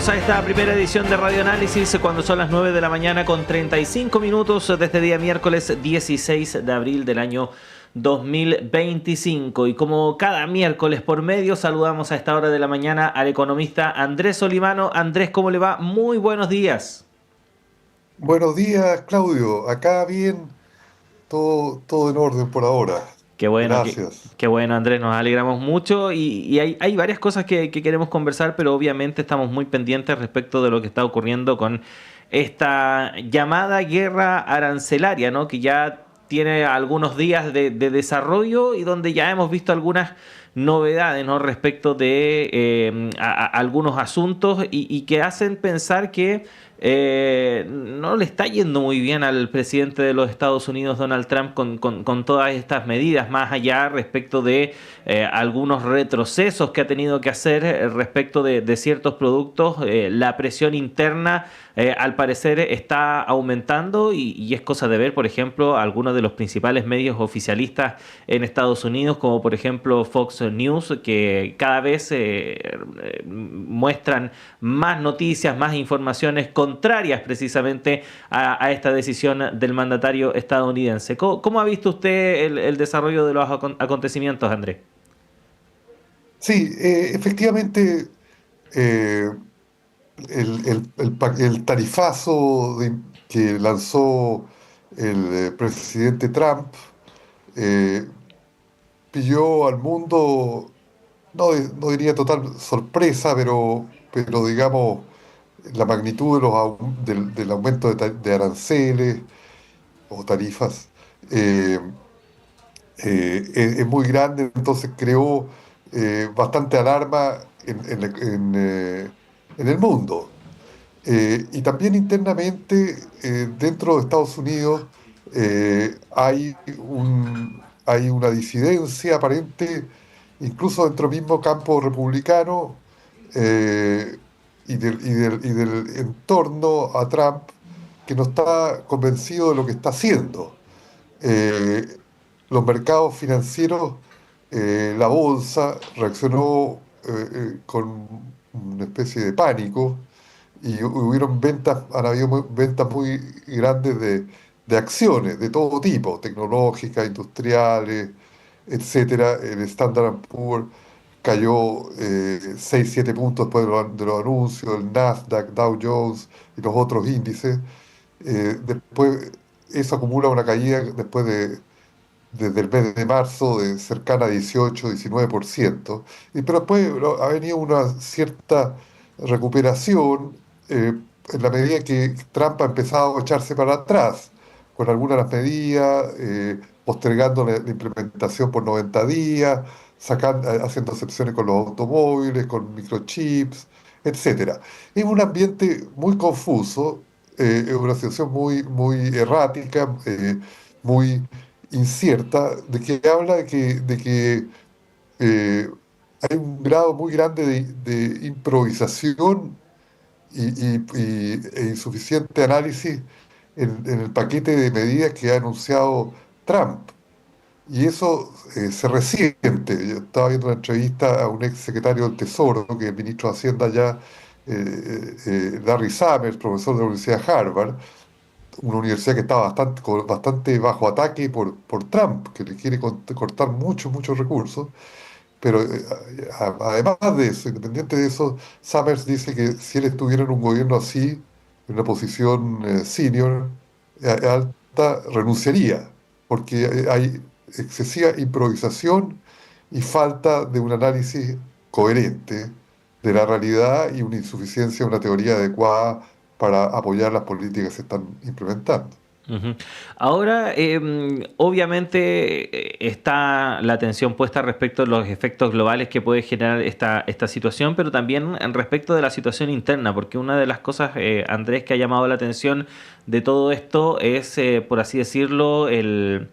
Bienvenidos a esta primera edición de Radio Análisis cuando son las 9 de la mañana con 35 minutos de este día miércoles 16 de abril del año 2025. Y como cada miércoles por medio saludamos a esta hora de la mañana al economista Andrés Solimano. Andrés, ¿cómo le va? Muy buenos días. Buenos días, Claudio. Acá bien, todo en orden por ahora. Qué bueno, Gracias. qué bueno, Andrés, nos alegramos mucho y hay varias cosas que queremos conversar, pero obviamente estamos muy pendientes respecto de lo que está ocurriendo con esta llamada guerra arancelaria, ¿no? Que ya tiene algunos días de desarrollo y donde ya hemos visto algunas novedades, ¿no? Respecto de algunos asuntos y que hacen pensar que no le está yendo muy bien al presidente de los Estados Unidos, Donald Trump, con todas estas medidas, más allá respecto de algunos retrocesos que ha tenido que hacer respecto de ciertos productos. La presión interna, al parecer, está aumentando y es cosa de ver, por ejemplo, algunos de los principales medios oficialistas en Estados Unidos, como por ejemplo Fox News, que cada vez muestran más noticias, más informaciones contrarias precisamente a esta decisión del mandatario estadounidense. ¿Cómo ha visto usted el desarrollo de los acontecimientos, Andrés? Sí, efectivamente, eh, el tarifazo que lanzó el presidente Trump eh, pilló al mundo, no diría total sorpresa, pero digamos, la magnitud del aumento de aranceles o tarifas. eh, es muy grande, entonces creó bastante alarma en el mundo. Y también internamente, dentro de Estados Unidos, hay una disidencia aparente, incluso dentro del mismo campo republicano, eh, y del entorno a Trump, que no está convencido de lo que está haciendo. Eh, los mercados financieros, la bolsa reaccionó con una especie de pánico y han habido ventas muy grandes de acciones de todo tipo, tecnológicas, industriales, etcétera. El Standard Poor's cayó 6-7 puntos después de los anuncios, el Nasdaq, Dow Jones y los otros índices. Después, eso acumula una caída desde el mes de marzo de cercana a 18-19%. Pero después ha venido una cierta recuperación en la medida que Trump ha empezado a echarse para atrás con algunas de las medidas, postergando la implementación por 90 días, haciendo excepciones con los automóviles, con microchips, etcétera. Es un ambiente muy confuso, es una situación muy errática, muy incierta, de que habla de que eh, hay un grado muy grande de improvisación e insuficiente análisis en el paquete de medidas que ha anunciado Trump. Y eso se resiente. Yo estaba viendo una entrevista a un ex secretario del Tesoro, que es ministro de Hacienda ya, Larry Summers, profesor de la Universidad de Harvard, una universidad que está bastante bajo ataque por Trump, que le quiere cortar muchos recursos. Pero además de eso, independiente de eso, Summers dice que si él estuviera en un gobierno así, en una posición senior, alta, renunciaría, porque hay excesiva improvisación y falta de un análisis coherente de la realidad y una insuficiencia de una teoría adecuada para apoyar las políticas que se están implementando. Ujú. Ahora, obviamente está la atención puesta respecto a los efectos globales que puede generar esta situación, pero también en respecto de la situación interna, porque una de las cosas, Andrés, que ha llamado la atención de todo esto es, por así decirlo, el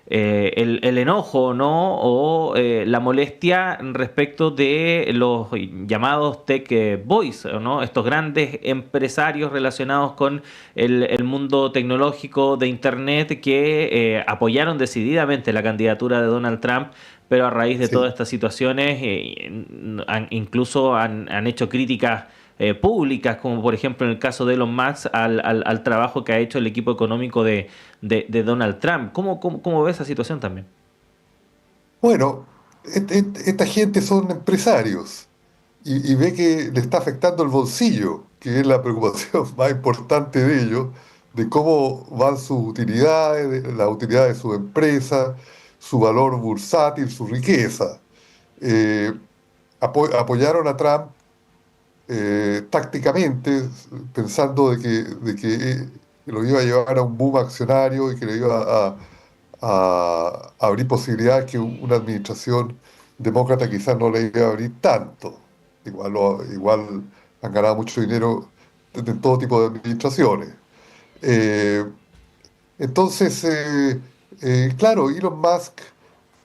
enojo, ¿no? O la molestia respecto de los llamados tech boys, ¿no? Estos grandes empresarios relacionados con el mundo tecnológico de Internet que apoyaron decididamente la candidatura de Donald Trump, pero a raíz de todas Sí, estas situaciones incluso han hecho críticas públicas, como por ejemplo en el caso de Elon Musk, al trabajo que ha hecho el equipo económico de Donald Trump. ¿Cómo ves esa situación también? Bueno, esta gente son empresarios y ve que le está afectando el bolsillo, que es la preocupación más importante de ellos, de cómo van sus utilidades, de la utilidad de su empresa, su valor bursátil, su riqueza. Eh, Apoyaron a Trump tácticamente, pensando de que lo iba a llevar a un boom accionario y que le iba a abrir posibilidades que una administración demócrata quizás no le iba a abrir tanto. Igual han ganado mucho dinero en todo tipo de administraciones. Eh, claro, Elon Musk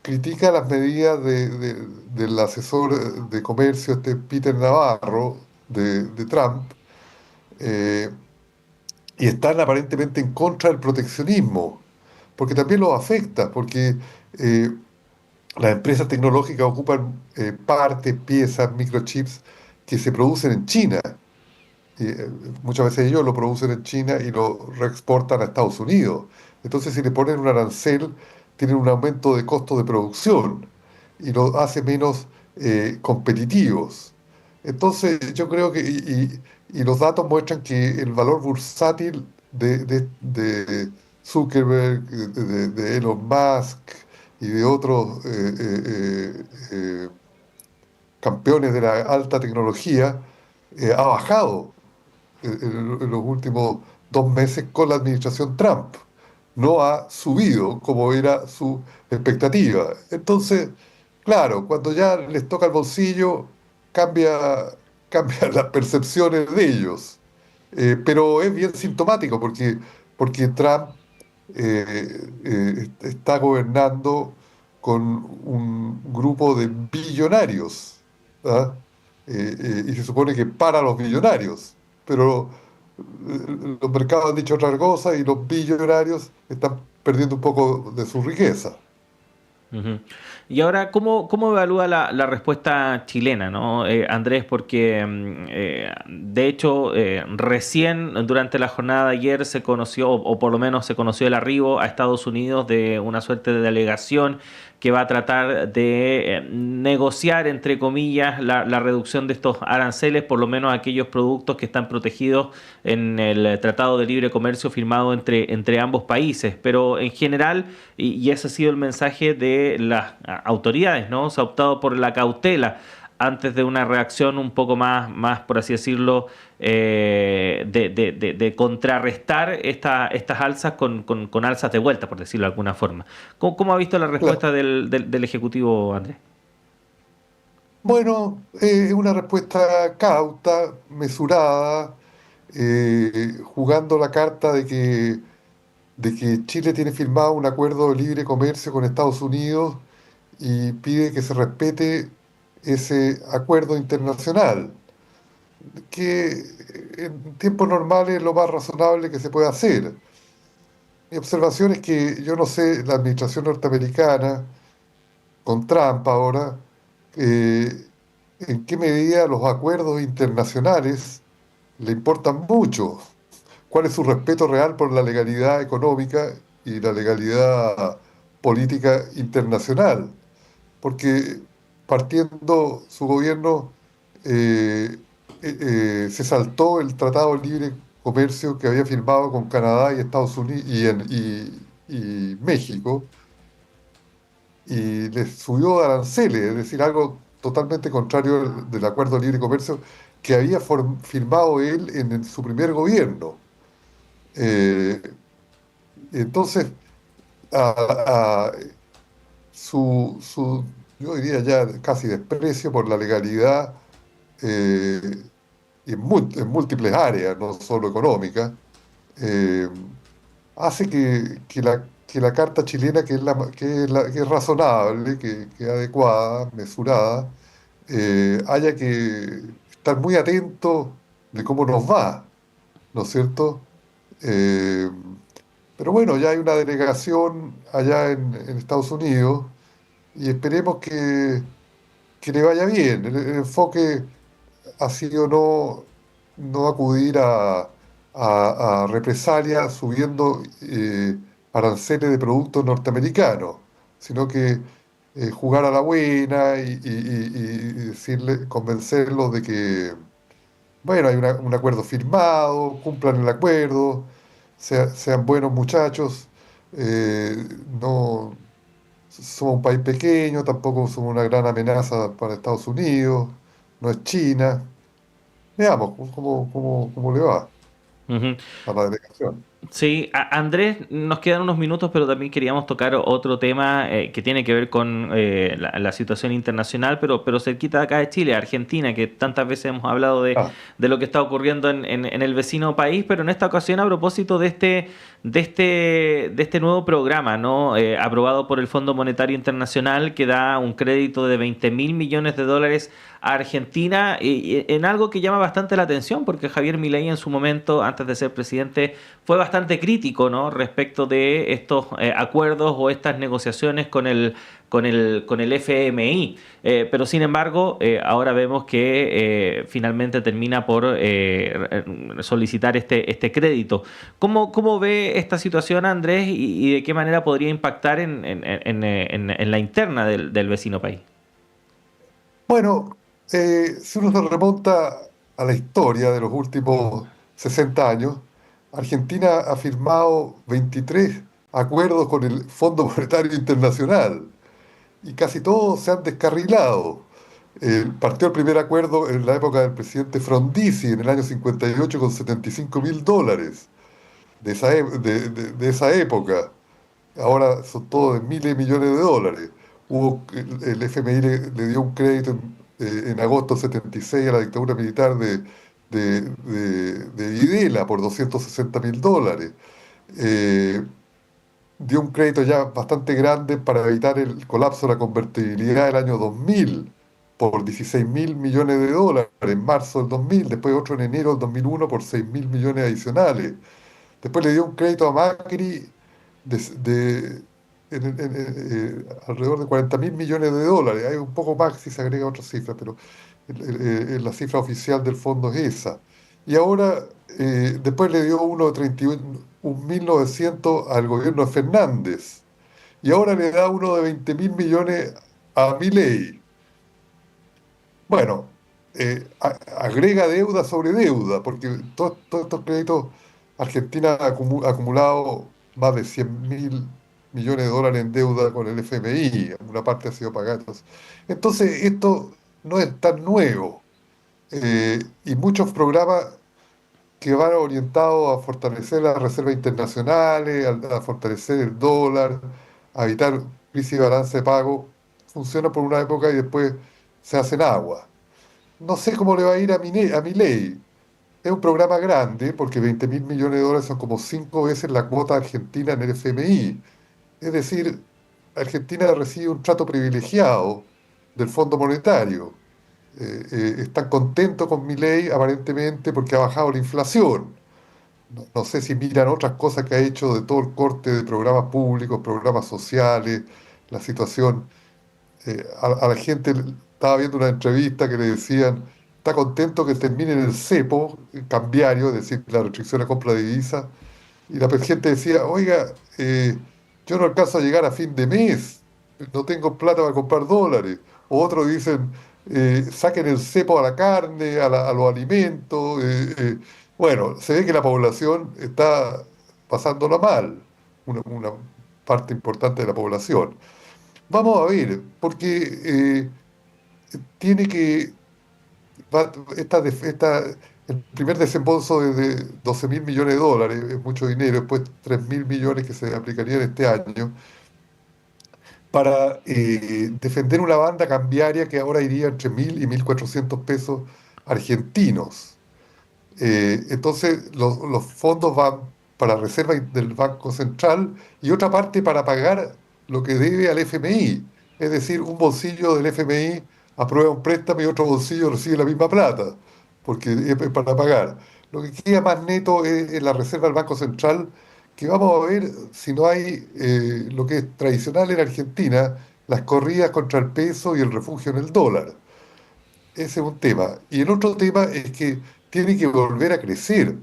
critica las medidas del asesor de comercio, Peter Navarro, de Trump, eh, y están aparentemente en contra del proteccionismo, porque también los afecta, porque eh, las empresas tecnológicas ocupan partes, piezas, microchips que se producen en China. Y, muchas veces ellos lo producen en China y lo reexportan a Estados Unidos. Entonces, si le ponen un arancel, tienen un aumento de costo de producción y lo hace menos competitivos. Entonces, yo creo y los datos muestran que el valor bursátil de Zuckerberg, de Elon Musk y de otros campeones de la alta tecnología ha bajado en los últimos 2 meses con la administración Trump. No ha subido como era su expectativa. Entonces, claro, cuando ya les toca el bolsillo, cambia, cambian las percepciones de ellos. Pero es bien sintomático porque Trump está gobernando con un grupo de billonarios, ¿ah? Y se supone que para los billonarios, pero los mercados han dicho otra cosa y los billonarios están perdiendo un poco de su riqueza. Ujú. Y ahora, ¿cómo evalúa la respuesta chilena, ¿no? Andrés? Porque de hecho recién durante la jornada de ayer se conoció, o por lo menos se conoció el arribo a Estados Unidos de una suerte de delegación que va a tratar de negociar, entre comillas, la reducción de estos aranceles, por lo menos aquellos productos que están protegidos en el Tratado de Libre Comercio firmado entre ambos países. Pero en general, y ese ha sido el mensaje de las autoridades, ¿no? Se ha optado por la cautela antes de una reacción un poco más por así decirlo, de contrarrestar estas alzas con alzas de vuelta, por decirlo de alguna forma. ¿Cómo ha visto la respuesta Claro. del Ejecutivo, Andrés? Bueno, es una respuesta cauta, mesurada, jugando la carta de que Chile tiene firmado un acuerdo de libre comercio con Estados Unidos y pide que se respete ese acuerdo internacional, que en tiempos normales es lo más razonable que se puede hacer. Mi observación es que yo no sé, la administración norteamericana, con Trump ahora, eh, en qué medida los acuerdos internacionales le importan mucho. ¿Cuál es su respeto real por la legalidad económica y la legalidad política internacional? Porque partiendo su gobierno se saltó el Tratado de Libre Comercio que había firmado con Canadá y Estados Unidos y México y les subió aranceles, es decir, algo totalmente contrario del Acuerdo de Libre Comercio que había firmado él en su primer gobierno. Eh, entonces, a- a- yo diría ya casi desprecio por la legalidad eh, en múltiples áreas, no solo económicas, eh, hace que la carta chilena, que es razonable, que es adecuada, mesurada, haya que estar muy atento de cómo nos va, ¿no es cierto? Eh, pero bueno, ya hay una delegación allá en Estados Unidos y esperemos que le vaya bien. El enfoque ha sido no. no acudir a represalias subiendo aranceles de productos norteamericanos, sino que jugar a la buena y decirle, convencerlos de que, bueno, hay un acuerdo firmado, cumplan el acuerdo, sean buenos muchachos, eh, no somos un país pequeño, tampoco somos una gran amenaza para Estados Unidos, no es China. Veamos cómo le va Ujú. a la delegación. Sí, Andrés, nos quedan unos minutos, pero también queríamos tocar otro tema que tiene que ver con la situación internacional, pero cerquita de acá de Chile, Argentina, que tantas veces hemos hablado Ah, de lo que está ocurriendo en el vecino país, pero en esta ocasión a propósito de este nuevo programa, ¿no? Aprobado por el Fondo Monetario Internacional que da un crédito de 20.000 millones de dólares a Argentina y en algo que llama bastante la atención, porque Javier Milei en su momento, antes de ser presidente, fue bastante crítico, ¿no? Respecto de estos acuerdos o estas negociaciones con el FMI. Pero sin embargo, ahora vemos que finalmente termina por solicitar este crédito. ¿Cómo ve esta situación, Andrés, y de qué manera podría impactar en la interna del vecino país? bueno, si uno se remonta a la historia de los últimos 60 años, Argentina ha firmado 23 acuerdos con el Fondo Monetario Internacional y casi todos se han descarrilado. Partió el primer acuerdo en la época del presidente Frondizi en el año 58 con 75.000 dólares de esa época. Ahora son todos de miles de millones de dólares. El FMI le dio un crédito en agosto del 76 a la dictadura militar de Videla por 260.000 dólares. Eh, Dio un crédito ya bastante grande para evitar el colapso de la convertibilidad del año 2000 por 16.000 millones de dólares en marzo del 2000, después otro en enero del 2001 por 6.000 millones adicionales. Después le dio un crédito a Macri de alrededor de 40.000 millones de dólares. Hay un poco más si se agrega otra cifra, pero la cifra oficial del fondo es esa. Y ahora, después le dio uno de 31.900 al gobierno de Fernández. Y ahora le da uno de 20.000 millones a Milei. Bueno, agrega deuda sobre deuda, porque todos estos créditos, Argentina ha acumulado más de 100.000 millones de dólares en deuda con el FMI, una parte ha sido pagada. Entonces, esto no es tan nuevo. Y muchos programas que van orientados a fortalecer las reservas internacionales, a fortalecer el dólar, a evitar crisis de balance de pago, funcionan por una época y después se hacen agua. No sé cómo le va a ir a Milei. Es un programa grande porque 20.000 millones de dólares son como 5 veces la cuota argentina en el FMI. Es decir, Argentina recibe un trato privilegiado del Fondo Monetario. Están contentos con Milei aparentemente porque ha bajado la inflación. No sé si miran otras cosas que ha hecho de todo el corte de programas públicos, programas sociales, la situación a la gente estaba viendo una entrevista que le decían, está contento que termine en el cepo cambiario, es decir, la restricción a compra de divisas, y la gente decía, oiga, yo no alcanzo a llegar a fin de mes, no tengo plata para comprar dólares. O otros dicen, saquen el cepo a la carne, a los alimentos. Bueno, se ve que la población está pasándola mal, una parte importante de la población. Vamos a ver, porque tiene que, el primer desembolso de 12.000 millones de dólares, es mucho dinero, después 3.000 millones que se aplicarían este año, para defender una banda cambiaria que ahora iría entre 1.000 y 1.400 pesos argentinos. Entonces, los fondos van para reserva del Banco Central y otra parte para pagar lo que debe al FMI. Es decir, un bolsillo del FMI aprueba un préstamo y otro bolsillo recibe la misma plata, porque es para pagar. Lo que queda más neto es la reserva del Banco Central, que vamos a ver si no hay lo que es tradicional en Argentina, las corridas contra el peso y el refugio en el dólar. Ese es un tema. Y el otro tema es que tiene que volver a crecer.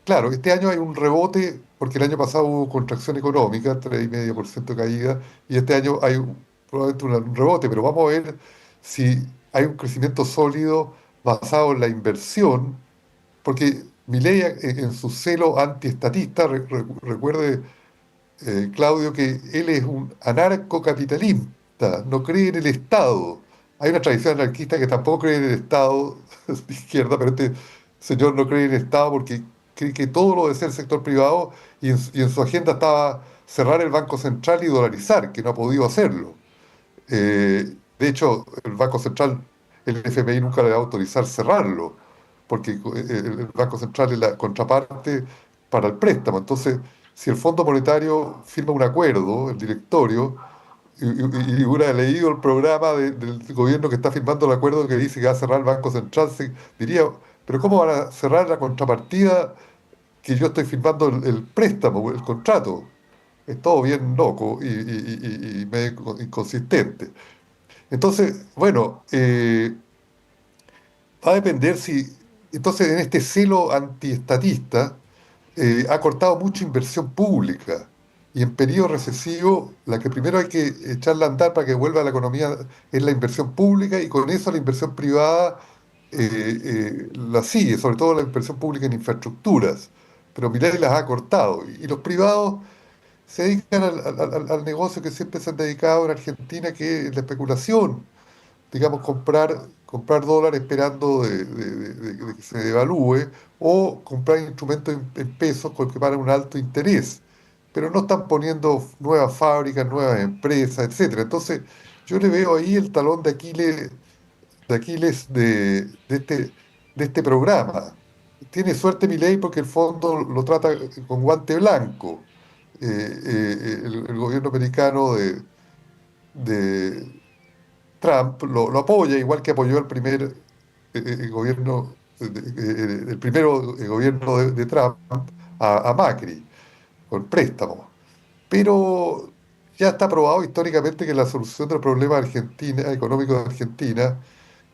Claro, este año hay un rebote, porque el año pasado hubo contracción económica, 3,5% de caída, y este año hay probablemente un rebote, pero vamos a ver si hay un crecimiento sólido basado en la inversión, porque Milei, en su celo antiestatista, recuerde, Claudio, que él es un anarcocapitalista, no cree en el Estado. Hay una tradición anarquista que tampoco cree en el Estado de izquierda, pero este señor no cree en el Estado porque cree que todo lo debe ser el sector privado y en su agenda estaba cerrar el Banco Central y dolarizar, que no ha podido hacerlo. De hecho, el Banco Central, el FMI nunca le va a autorizar cerrarlo, porque el Banco Central es la contraparte para el préstamo. Entonces, si el Fondo Monetario firma un acuerdo, el directorio, y hubiera leído el programa del gobierno que está firmando el acuerdo que dice que va a cerrar el Banco Central, se diría, pero ¿cómo van a cerrar la contrapartida que yo estoy firmando el préstamo, el contrato? Es todo bien loco y medio inconsistente. Entonces, bueno, va a depender si, entonces en este celo antiestatista ha cortado mucha inversión pública y en periodo recesivo la que primero hay que echarla a andar para que vuelva a la economía es la inversión pública y con eso la inversión privada la sigue, sobre todo la inversión pública en infraestructuras, pero Milei las ha cortado y los privados se dedican al negocio que siempre se han dedicado en Argentina, que es la especulación, digamos, comprar dólares esperando de que se devalúe o comprar instrumentos en pesos con que pagan un alto interés, pero no están poniendo nuevas fábricas, nuevas empresas, etcétera. Entonces, yo le veo ahí el talón de Aquiles de este programa. Tiene suerte Milei porque el fondo lo trata con guante blanco. El gobierno americano de Trump lo apoya, igual que apoyó el primer gobierno, el primero gobierno de Trump a Macri, con préstamos. Pero ya está probado históricamente que la solución del problema económico de Argentina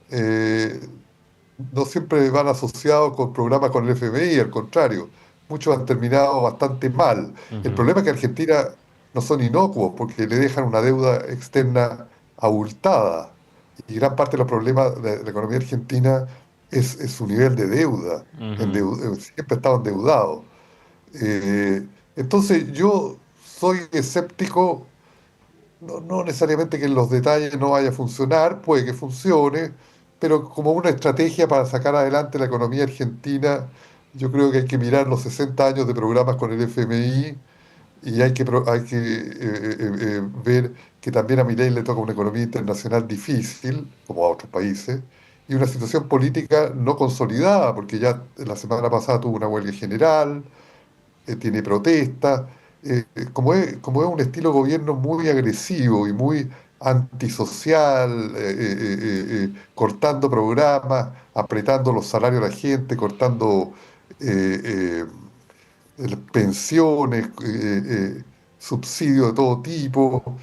eh, no siempre van asociados con programas con el FMI, al contrario, muchos han terminado bastante mal. El Ujú. problema es que Argentina no son inocuos porque le dejan una deuda externa abultada y gran parte de los problemas de la economía argentina es su nivel de deuda. Ujú. Siempre ha estado endeudado. Entonces yo soy escéptico, no necesariamente que en los detalles no vaya a funcionar, puede que funcione, pero como una estrategia para sacar adelante la economía argentina, yo creo que hay que mirar los 60 años de programas con el FMI y hay que ver que también a Milei le toca una economía internacional difícil, como a otros países, y una situación política no consolidada, porque ya la semana pasada tuvo una huelga general, tiene protestas, como es un estilo de gobierno muy agresivo y muy antisocial, cortando programas, apretando los salarios de la gente, cortando pensiones, subsidios de todo tipo.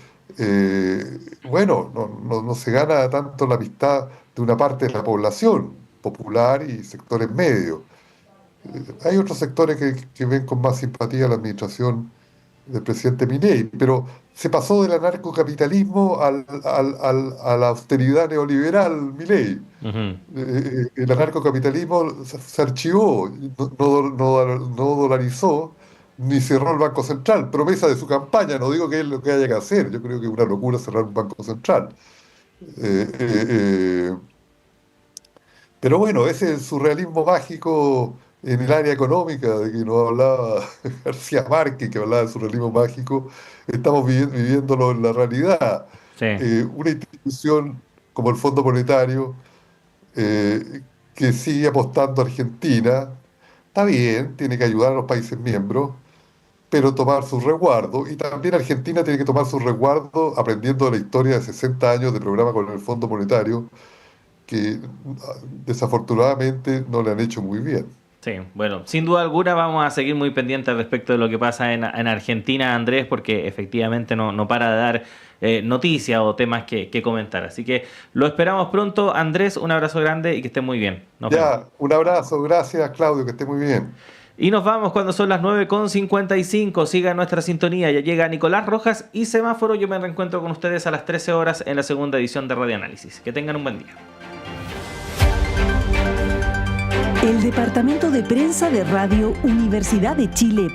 Bueno, no se gana tanto la amistad de una parte de la población popular y sectores medios. Hay otros sectores que ven con más simpatía la administración del presidente Milei, pero se pasó del anarcocapitalismo a la austeridad neoliberal Milei. Ujú. El anarcocapitalismo se archivó, no dolarizó, ni cerró el Banco Central. Promesa de su campaña, no digo que es lo que haya que hacer, yo creo que es una locura cerrar un Banco Central. Eh, eh, eh, pero bueno, ese es el surrealismo mágico en el área económica de que nos hablaba García Márquez, que hablaba del surrealismo mágico, estamos viviéndolo en la realidad. Sí. Una institución como el Fondo Monetario, que sigue apostando a Argentina, está bien, tiene que ayudar a los países miembros, pero tomar su resguardo. Y también Argentina tiene que tomar su resguardo aprendiendo de la historia de 60 años de programa con el Fondo Monetario que desafortunadamente no le han hecho muy bien. Sí, bueno, sin duda alguna vamos a seguir muy pendientes respecto de lo que pasa en Argentina, Andrés, porque efectivamente no para de dar noticias o temas que comentar. Así que lo esperamos pronto. Andrés, un abrazo grande y que esté muy bien. Nos vemos. Ya, un abrazo, gracias Claudio, que esté muy bien. Y nos vamos cuando son las 9:55. Siga nuestra sintonía. Ya llega Nicolás Rojas y Semáforo. Yo me reencuentro con ustedes a las 13 horas en la segunda edición de Radio Análisis. Que tengan un buen día. El Departamento de Prensa de Radio Universidad de Chile